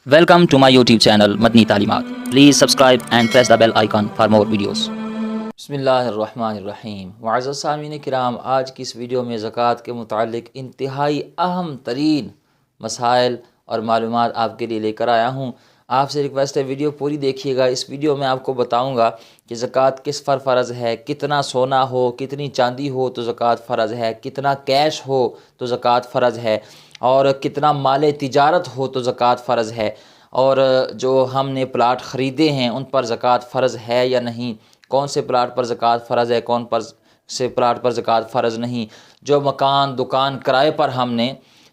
Welcome to my YouTube channel Madni Talimat. Please subscribe and press the bell icon for more videos. بسم اللہ الرحمن الرحیم۔ معزز سامعین کرام، آج کی اس ویڈیو میں زکوٰۃ کے متعلق انتہائی اہم ترین مسائل اور معلومات آپ کے لیے لے کر آیا ہوں۔ آپ سے ریکویسٹ ہے ویڈیو پوری دیکھیے گا۔ اس ویڈیو میں آپ کو بتاؤں گا کہ زکوٰۃ کس پر فرض ہے، کتنا سونا ہو، کتنی چاندی ہو تو زکوٰۃ فرض ہے، کتنا کیش ہو تو زکوٰۃ فرض ہے، اور کتنا مال تجارت ہو تو زکوٰۃ فرض ہے، اور جو ہم نے پلاٹ خریدے ہیں ان پر زکوٰۃ فرض ہے یا نہیں، کون سے پلاٹ پر زکوٰۃ فرض ہے، کون پر سے پلاٹ پر زکوٰۃ فرض نہیں، جو مکان دکان کرائے پر ہم نے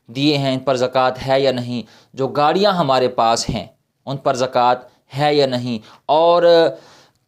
دیے ہیں ان پر زکوٰۃ ہے یا نہیں، جو گاڑیاں ہمارے پاس ہیں ان پر زکوٰۃ ہے یا نہیں، اور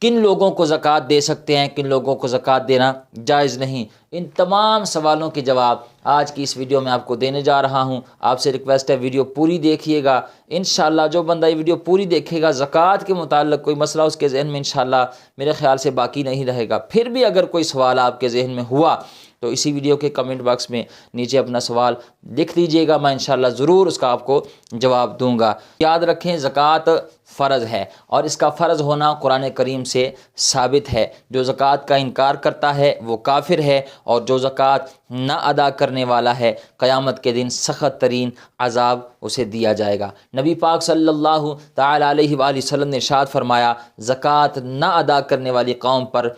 کن لوگوں کو زکوٰۃ دے سکتے ہیں، کن لوگوں کو زکوٰۃ دینا جائز نہیں۔ ان تمام سوالوں کے جواب آج کی اس ویڈیو میں آپ کو دینے جا رہا ہوں۔ آپ سے ریکویسٹ ہے ویڈیو پوری دیکھیے گا۔ انشاءاللہ جو بندہ یہ ویڈیو پوری دیکھے گا، زکوٰۃ کے متعلق کوئی مسئلہ اس کے ذہن میں انشاءاللہ میرے خیال سے باقی نہیں رہے گا۔ پھر بھی اگر کوئی سوال آپ کے ذہن میں ہوا تو اسی ویڈیو کے کمنٹ باکس میں نیچے اپنا سوال لکھ دیجیے گا، میں انشاءاللہ ضرور اس کا آپ کو جواب دوں گا۔ یاد رکھیں زکوٰۃ فرض ہے، اور اس کا فرض ہونا قرآن کریم سے ثابت ہے۔ جو زکوٰۃ کا انکار کرتا ہے وہ کافر ہے، اور جو زکوٰۃ نہ ادا کرنے والا ہے قیامت کے دن سخت ترین عذاب اسے دیا جائے گا۔ نبی پاک صلی اللہ تعالی علیہ وآلہ وسلم نے ارشاد فرمایا، زکوٰۃ نہ ادا کرنے والی قوم پر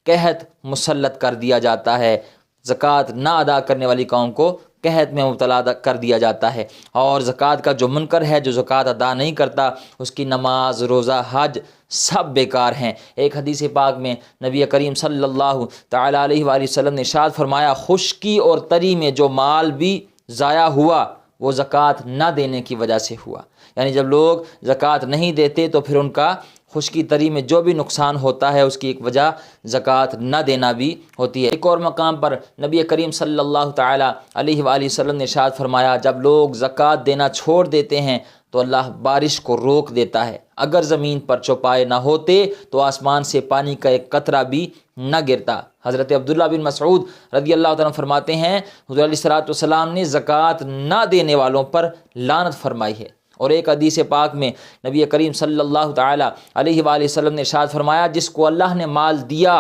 قحط مسلط کر دیا جاتا ہے، زکوٰۃ نہ ادا کرنے والی قوم کو قحط میں مبتلا کر دیا جاتا ہے، اور زکوٰۃ کا جو منکر ہے، جو زکوٰۃ ادا نہیں کرتا، اس کی نماز، روزہ، حج سب بیکار ہیں۔ ایک حدیث پاک میں نبی کریم صلی اللہ تعالی علیہ وآلہ وسلم نے ارشاد فرمایا، خشکی اور تری میں جو مال بھی ضائع ہوا وہ زکوٰۃ نہ دینے کی وجہ سے ہوا۔ یعنی جب لوگ زکوٰۃ نہیں دیتے تو پھر ان کا خشکی تری میں جو بھی نقصان ہوتا ہے اس کی ایک وجہ زکوٰۃ نہ دینا بھی ہوتی ہے۔ ایک اور مقام پر نبی کریم صلی اللہ تعالی علیہ وآلہ وسلم نے ارشاد فرمایا، جب لوگ زکوٰۃ دینا چھوڑ دیتے ہیں تو اللہ بارش کو روک دیتا ہے۔ اگر زمین پر چوپائے نہ ہوتے تو آسمان سے پانی کا ایک قطرہ بھی نہ گرتا۔ حضرت عبداللہ بن مسعود رضی اللہ تعالیٰ فرماتے ہیں، حضور علیہ الصلوۃ والسلام نے زکوٰۃ نہ دینے والوں پر لعنت فرمائی ہے۔ اور ایک حدیث پاک میں نبی کریم صلی اللہ تعالی علیہ وآلہ وسلم نے ارشاد فرمایا، جس کو اللہ نے مال دیا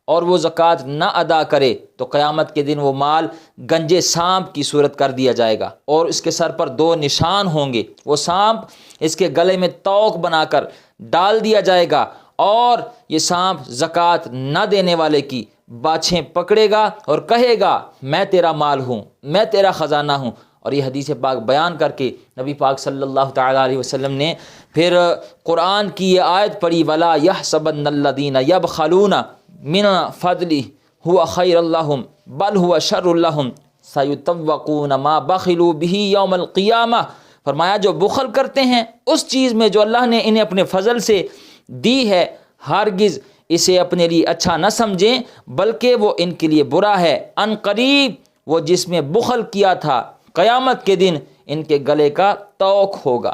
اور وہ زکوٰۃ نہ ادا کرے تو قیامت کے دن وہ مال گنجے سانپ کی صورت کر دیا جائے گا، اور اس کے سر پر دو نشان ہوں گے۔ وہ سانپ اس کے گلے میں توق بنا کر ڈال دیا جائے گا، اور یہ سانپ زکوٰۃ نہ دینے والے کی باچھیں پکڑے گا اور کہے گا، میں تیرا مال ہوں، میں تیرا خزانہ ہوں۔ اور یہ حدیث پاک بیان کر کے نبی پاک صلی اللہ تعالی علیہ وسلم نے پھر قرآن کی یہ آیت پڑھی، وَلَا يَحْسَبَنَّ الَّذِينَ يَبْخَلُونَ مِنْ فَضْلِهِ هُوَ خَيْرٌ لَهُمْ بَلْ هُوَ شَرٌّ لَهُمْ سَيُطَوَّقُونَ مَا بَخِلُوا بِهِ يَوْمَ الْقِيَامَةِ۔ فرمایا جو بخل کرتے ہیں اس چیز میں جو اللہ نے انہیں اپنے فضل سے دی ہے، ہرگز اسے اپنے لیے اچھا نہ سمجھیں، بلکہ وہ ان کے لیے برا ہے۔ ان قریب وہ جس میں بخل کیا تھا قیامت کے دن ان کے گلے کا توق ہوگا۔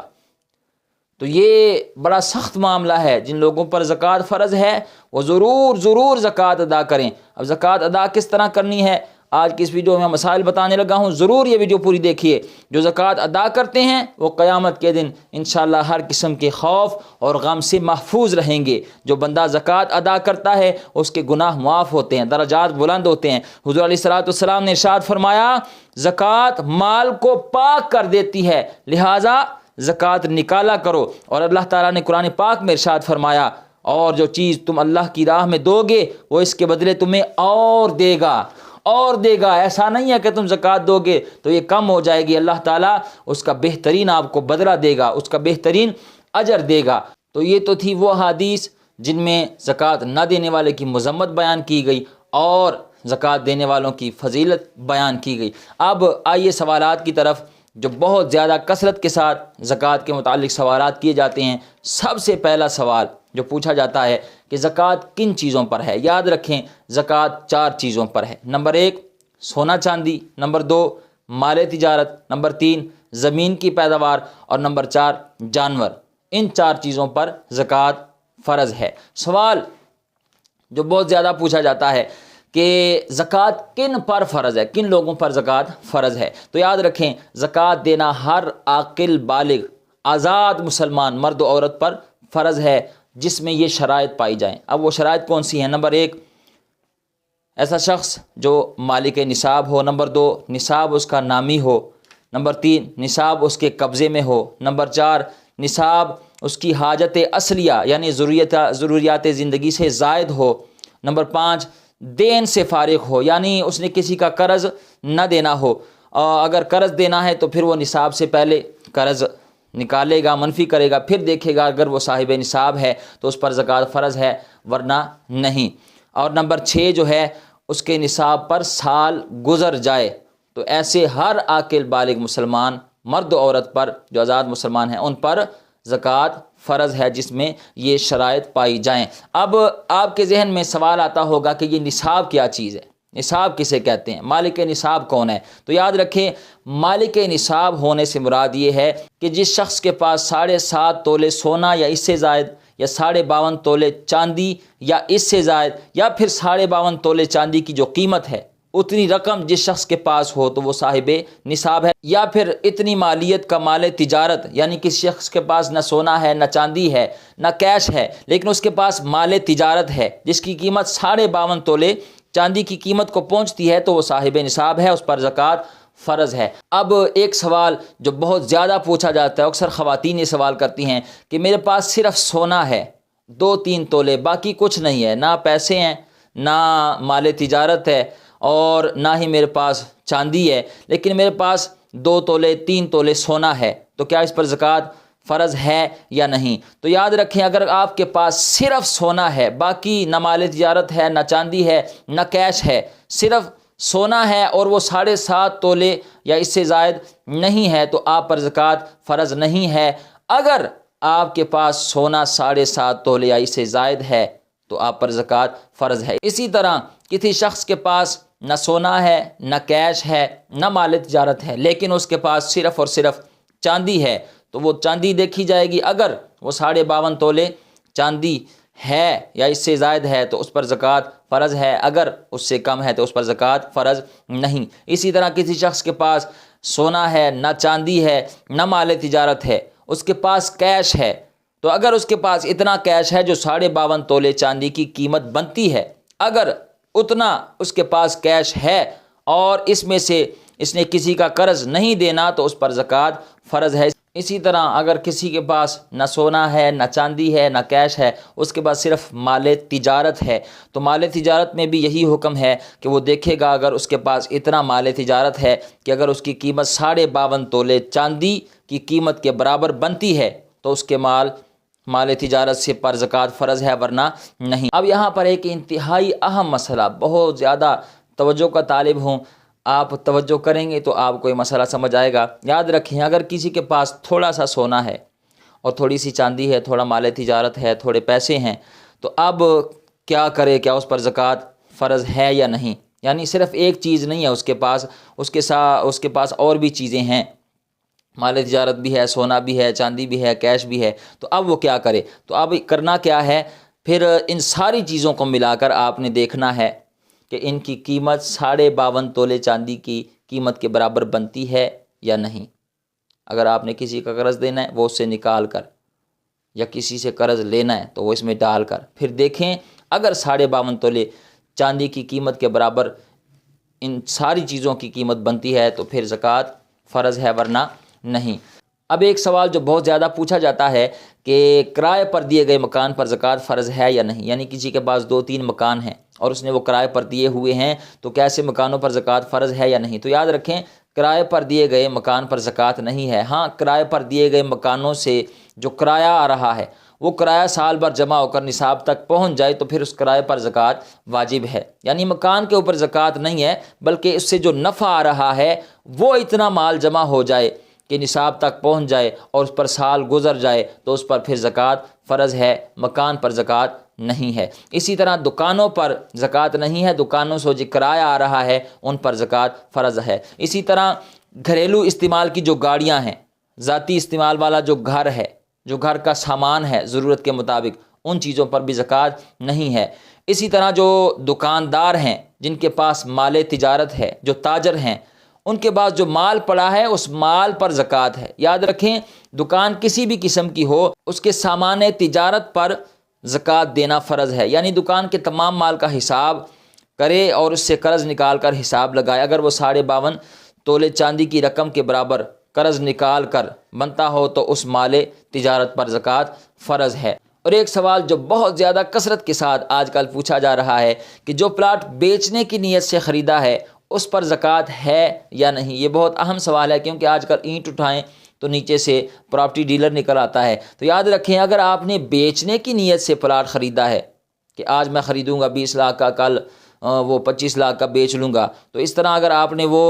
تو یہ بڑا سخت معاملہ ہے۔ جن لوگوں پر زکوٰۃ فرض ہے وہ ضرور زکوٰۃ ادا کریں۔ اب زکوٰۃ ادا کس طرح کرنی ہے، آج کی اس ویڈیو میں مسائل بتانے لگا ہوں، ضرور یہ ویڈیو پوری دیکھیے۔ جو زکوٰۃ ادا کرتے ہیں وہ قیامت کے دن انشاءاللہ ہر قسم کے خوف اور غم سے محفوظ رہیں گے۔ جو بندہ زکوٰۃ ادا کرتا ہے اس کے گناہ معاف ہوتے ہیں، درجات بلند ہوتے ہیں۔ حضور علیہ الصلوۃ والسلام نے ارشاد فرمایا، زکوٰۃ مال کو پاک کر دیتی ہے، لہٰذا زکوٰۃ نکالا کرو۔ اور اللہ تعالیٰ نے قرآن پاک میں ارشاد فرمایا، اور جو چیز تم اللہ کی راہ میں دو گے وہ اس کے بدلے تمہیں اور دے گا، اور دے گا۔ ایسا نہیں ہے کہ تم زکوٰۃ دو گے تو یہ کم ہو جائے گی، اللہ تعالیٰ اس کا بہترین آپ کو بدلہ دے گا، اس کا بہترین اجر دے گا۔ تو یہ تو تھی وہ حدیث جن میں زکوٰۃ نہ دینے والے کی مذمت بیان کی گئی اور زکوٰۃ دینے والوں کی فضیلت بیان کی گئی۔ اب آئیے سوالات کی طرف، جو بہت زیادہ کثرت کے ساتھ زکوٰۃ کے متعلق سوالات کیے جاتے ہیں۔ سب سے پہلا سوال جو پوچھا جاتا ہے کہ زکوٰۃ کن چیزوں پر ہے؟ یاد رکھیں زکوٰۃ 4 چیزوں پر ہے۔ نمبر 1 سونا چاندی، نمبر 2 مال تجارت، نمبر 3 زمین کی پیداوار، اور نمبر 4 جانور۔ ان 4 چیزوں پر زکوٰۃ فرض ہے۔ سوال جو بہت زیادہ پوچھا جاتا ہے کہ زکوٰۃ کن پر فرض ہے، کن لوگوں پر زکوٰۃ فرض ہے؟ تو یاد رکھیں زکوٰۃ دینا ہر عاقل بالغ آزاد مسلمان مرد و عورت پر فرض ہے جس میں یہ شرائط پائی جائیں۔ اب وہ شرائط کون سی ہیں؟ نمبر 1، ایسا شخص جو مالک نصاب ہو۔ نمبر 2، نصاب اس کا نامی ہو۔ نمبر 3، نصاب اس کے قبضے میں ہو۔ نمبر 4، نصاب اس کی حاجت اصلیہ یعنی ضروریات زندگی سے زائد ہو۔ نمبر 5، دین سے فارغ ہو یعنی اس نے کسی کا قرض نہ دینا ہو، اگر قرض دینا ہے تو پھر وہ نصاب سے پہلے قرض نکالے گا، منفی کرے گا، پھر دیکھے گا اگر وہ صاحب نصاب ہے تو اس پر زکوٰۃ فرض ہے ورنہ نہیں۔ اور نمبر 6 جو ہے اس کے نصاب پر سال گزر جائے تو ایسے ہر عاقل بالغ مسلمان مرد و عورت پر جو آزاد مسلمان ہیں ان پر زکوٰۃ فرض ہے جس میں یہ شرائط پائی جائیں۔ اب آپ کے ذہن میں سوال آتا ہوگا کہ یہ نصاب کیا چیز ہے، نصاب کسے کہتے ہیں، مالک نصاب کون ہے؟ تو یاد رکھیں مالک نصاب ہونے سے مراد یہ ہے کہ جس شخص کے پاس 7.5 تولے سونا یا اس سے زائد یا 52.5 تولے چاندی یا اس سے زائد یا پھر 52.5 تولے چاندی کی جو قیمت ہے اتنی رقم جس شخص کے پاس ہو تو وہ صاحب نصاب ہے، یا پھر اتنی مالیت کا مال تجارت یعنی کسی شخص کے پاس نہ سونا ہے نہ چاندی ہے نہ کیش ہے لیکن اس کے پاس مال تجارت ہے جس کی قیمت 52.5 تولے چاندی کی قیمت کو پہنچتی ہے تو وہ صاحب نصاب ہے، اس پر زکوٰۃ فرض ہے۔ اب ایک سوال جو بہت زیادہ پوچھا جاتا ہے، اکثر خواتین یہ سوال کرتی ہیں کہ میرے پاس صرف سونا ہے 2-3 تولے، باقی کچھ نہیں ہے، نہ پیسے ہیں نہ مال تجارت ہے اور نہ ہی میرے پاس چاندی ہے، لیکن میرے پاس 2 تولے 3 تولے سونا ہے، تو کیا اس پر زکوٰۃ فرض ہے یا نہیں؟ تو یاد رکھیں اگر آپ کے پاس صرف سونا ہے، باقی نہ مال تجارت ہے نہ چاندی ہے نہ کیش ہے، صرف سونا ہے اور وہ 7.5 تولے یا اس سے زائد نہیں ہے تو آپ پر زکوٰۃ فرض نہیں ہے۔ اگر آپ کے پاس سونا 7.5 تولے یا اس سے زائد ہے تو آپ پر زکوٰۃ فرض ہے۔ اسی طرح کسی شخص کے پاس نہ سونا ہے نہ کیش ہے نہ مال تجارت ہے لیکن اس کے پاس صرف اور صرف چاندی ہے تو وہ چاندی دیکھی جائے گی، اگر وہ 52.5 تولے چاندی ہے یا اس سے زائد ہے تو اس پر زکوٰۃ فرض ہے، اگر اس سے کم ہے تو اس پر زکوٰۃ فرض نہیں۔ اسی طرح کسی شخص کے پاس سونا ہے نہ چاندی ہے نہ مال تجارت ہے، اس کے پاس کیش ہے، تو اگر اس کے پاس اتنا کیش ہے جو 52.5 تولے چاندی کی قیمت بنتی ہے، اگر اتنا اس کے پاس کیش ہے اور اس میں سے اس نے کسی کا قرض نہیں دینا تو اس پر زکوٰۃ فرض ہے۔ اسی طرح اگر کسی کے پاس نہ سونا ہے نہ چاندی ہے نہ کیش ہے، اس کے پاس صرف مال تجارت ہے، تو مال تجارت میں بھی یہی حکم ہے کہ وہ دیکھے گا اگر اس کے پاس اتنا مال تجارت ہے کہ اگر اس کی قیمت 52.5 تولے چاندی کی قیمت کے برابر بنتی ہے تو اس کے مال تجارت سے پر زکوٰۃ فرض ہے ورنہ نہیں۔ اب یہاں پر ایک انتہائی اہم مسئلہ، بہت زیادہ توجہ کا طالب ہوں، آپ توجہ کریں گے تو آپ کو یہ مسئلہ سمجھ آئے گا۔ یاد رکھیں اگر کسی کے پاس تھوڑا سا سونا ہے اور تھوڑی سی چاندی ہے، تھوڑا مال تجارت ہے، تھوڑے پیسے ہیں، تو اب کیا کرے، کیا اس پر زکوٰۃ فرض ہے یا نہیں؟ یعنی صرف ایک چیز نہیں ہے اس کے پاس، اس کے پاس اور بھی چیزیں ہیں، مال تجارت بھی ہے، سونا بھی ہے، چاندی بھی ہے، کیش بھی ہے، تو اب وہ کیا کرے؟ تو اب کرنا کیا ہے؟ پھر ان ساری چیزوں کو ملا کر آپ نے دیکھنا ہے کہ ان کی قیمت 52.5 تولے چاندی کی قیمت کے برابر بنتی ہے یا نہیں۔ اگر آپ نے کسی کا قرض دینا ہے وہ اس سے نکال کر، یا کسی سے قرض لینا ہے تو وہ اس میں ڈال کر پھر دیکھیں اگر 52.5 تولے چاندی کی قیمت کے برابر ان ساری چیزوں کی قیمت بنتی ہے تو پھر زکوٰۃ فرض ہے ورنہ نہیں۔ اب ایک سوال جو بہت زیادہ پوچھا جاتا ہے کہ کرائے پر دیے گئے مکان پر زکوٰۃ فرض ہے یا نہیں، یعنی کسی کے پاس 2-3 مکان ہیں اور اس نے وہ کرائے پر دیے ہوئے ہیں تو کیسے مکانوں پر زکوٰۃ فرض ہے یا نہیں؟ تو یاد رکھیں کرائے پر دیے گئے مکان پر زکوٰۃ نہیں ہے۔ ہاں کرائے پر دیے گئے مکانوں سے جو کرایہ آ رہا ہے وہ کرایہ سال بھر جمع ہو کر نصاب تک پہنچ جائے تو پھر اس کرائے پر زکوٰۃ واجب ہے، یعنی مکان کے اوپر زکوٰۃ نہیں ہے بلکہ اس سے جو نفع آ رہا ہے وہ اتنا مال جمع ہو جائے کہ نصاب تک پہنچ جائے اور اس پر سال گزر جائے تو اس پر پھر زکوٰۃ فرض ہے، مکان پر زکوٰۃ نہیں ہے۔ اسی طرح دکانوں پر زکوٰۃ نہیں ہے، دکانوں سے جو کرایہ آ رہا ہے ان پر زکوٰۃ فرض ہے۔ اسی طرح گھریلو استعمال کی جو گاڑیاں ہیں، ذاتی استعمال والا جو گھر ہے، جو گھر کا سامان ہے ضرورت کے مطابق، ان چیزوں پر بھی زکوٰۃ نہیں ہے۔ اسی طرح جو دکاندار ہیں جن کے پاس مال تجارت ہے، جو تاجر ہیں، ان کے پاس جو مال پڑا ہے اس مال پر زکوٰۃ ہے۔ یاد رکھیں، دکان کسی بھی قسم کی ہو، اس کے سامان تجارت پر زکوٰۃ دینا فرض ہے، یعنی دکان کے تمام مال کا حساب کرے اور اس سے قرض نکال کر حساب لگائے۔ اگر وہ 52.5 تولے چاندی کی رقم کے برابر قرض نکال کر بنتا ہو تو اس مال تجارت پر زکوٰۃ فرض ہے۔ اور ایک سوال جو بہت زیادہ کثرت کے ساتھ آج کل پوچھا جا رہا ہے کہ جو پلاٹ بیچنے کی نیت سے خریدا ہے اس پر زکوٰۃ ہے یا نہیں، یہ بہت اہم سوال ہے، کیونکہ آج کل اینٹ اٹھائیں تو نیچے سے پراپرٹی ڈیلر نکل آتا ہے۔ تو یاد رکھیں، اگر آپ نے بیچنے کی نیت سے پلاٹ خریدا ہے کہ آج میں خریدوں گا 20 لاکھ کا، کل وہ 25 لاکھ کا بیچ لوں گا، تو اس طرح اگر آپ نے وہ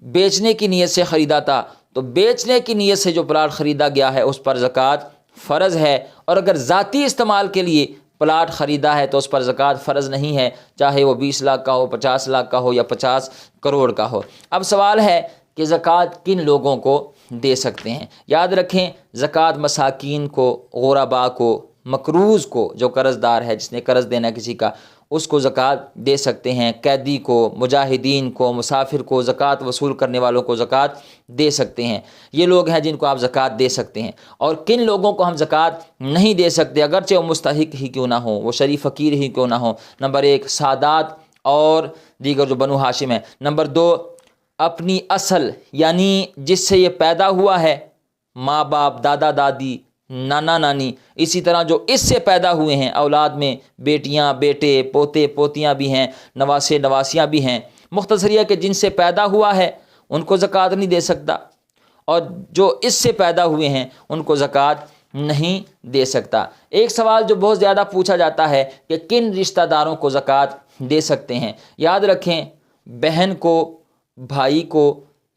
بیچنے کی نیت سے خریدا تھا تو بیچنے کی نیت سے جو پلاٹ خریدا گیا ہے اس پر زکوٰۃ فرض ہے۔ اور اگر ذاتی استعمال کے لیے پلاٹ خریدا ہے تو اس پر زکوٰۃ فرض نہیں ہے، چاہے وہ 20 لاکھ کا ہو، 50 لاکھ کا ہو یا 50 کروڑ کا ہو۔ اب سوال ہے کہ زکوٰۃ کن لوگوں کو دے سکتے ہیں؟ یاد رکھیں، زکوٰۃ مساکین کو، غرباء کو، مقروض کو، جو قرض دار ہے جس نے قرض دینا کسی کا، اس کو زکوٰۃ دے سکتے ہیں، قیدی کو، مجاہدین کو، مسافر کو، زکوٰۃ وصول کرنے والوں کو زکوٰۃ دے سکتے ہیں۔ یہ لوگ ہیں جن کو آپ زکوٰۃ دے سکتے ہیں۔ اور کن لوگوں کو ہم زکوٰۃ نہیں دے سکتے اگرچہ وہ مستحق ہی کیوں نہ ہوں، وہ شریف فقیر ہی کیوں نہ ہوں؟ نمبر 1 سادات اور دیگر جو بنو ہاشم ہیں۔ نمبر 2 اپنی اصل یعنی جس سے یہ پیدا ہوا ہے، ماں باپ، دادا دادی، نانا نانی، اسی طرح جو اس سے پیدا ہوئے ہیں اولاد میں بیٹیاں، بیٹے، پوتے، پوتیاں بھی ہیں، نواسے، نواسیاں بھی ہیں۔ مختصر یہ کہ جن سے پیدا ہوا ہے ان کو زکوٰۃ نہیں دے سکتا، اور جو اس سے پیدا ہوئے ہیں ان کو زکوٰۃ نہیں دے سکتا۔ ایک سوال جو بہت زیادہ پوچھا جاتا ہے کہ کن رشتہ داروں کو زکوٰۃ دے سکتے ہیں؟ یاد رکھیں، بہن کو، بھائی کو،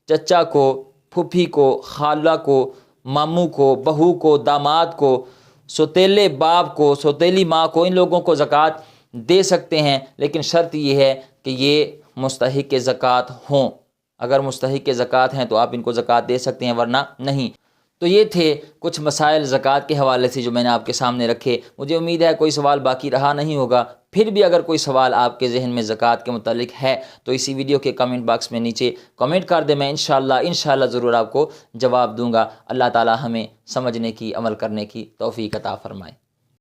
چچا کو، پھوپھی کو، خالہ کو، ماموں کو، بہو کو، داماد کو، سوتیلے باپ کو، سوتیلی ماں کو، ان لوگوں کو زکوٰۃ دے سکتے ہیں، لیکن شرط یہ ہے کہ یہ مستحق زکوٰۃ ہوں۔ اگر مستحق زکوٰۃ ہیں تو آپ ان کو زکوٰۃ دے سکتے ہیں، ورنہ نہیں۔ تو یہ تھے کچھ مسائل زکوٰۃ کے حوالے سے جو میں نے آپ کے سامنے رکھے۔ مجھے امید ہے کوئی سوال باقی رہا نہیں ہوگا۔ پھر بھی اگر کوئی سوال آپ کے ذہن میں زکوٰۃ کے متعلق ہے تو اسی ویڈیو کے کمنٹ باکس میں نیچے کمنٹ کر دیں، میں انشاءاللہ ضرور آپ کو جواب دوں گا۔ اللہ تعالی ہمیں سمجھنے کی، عمل کرنے کی توفیق عطا فرمائے۔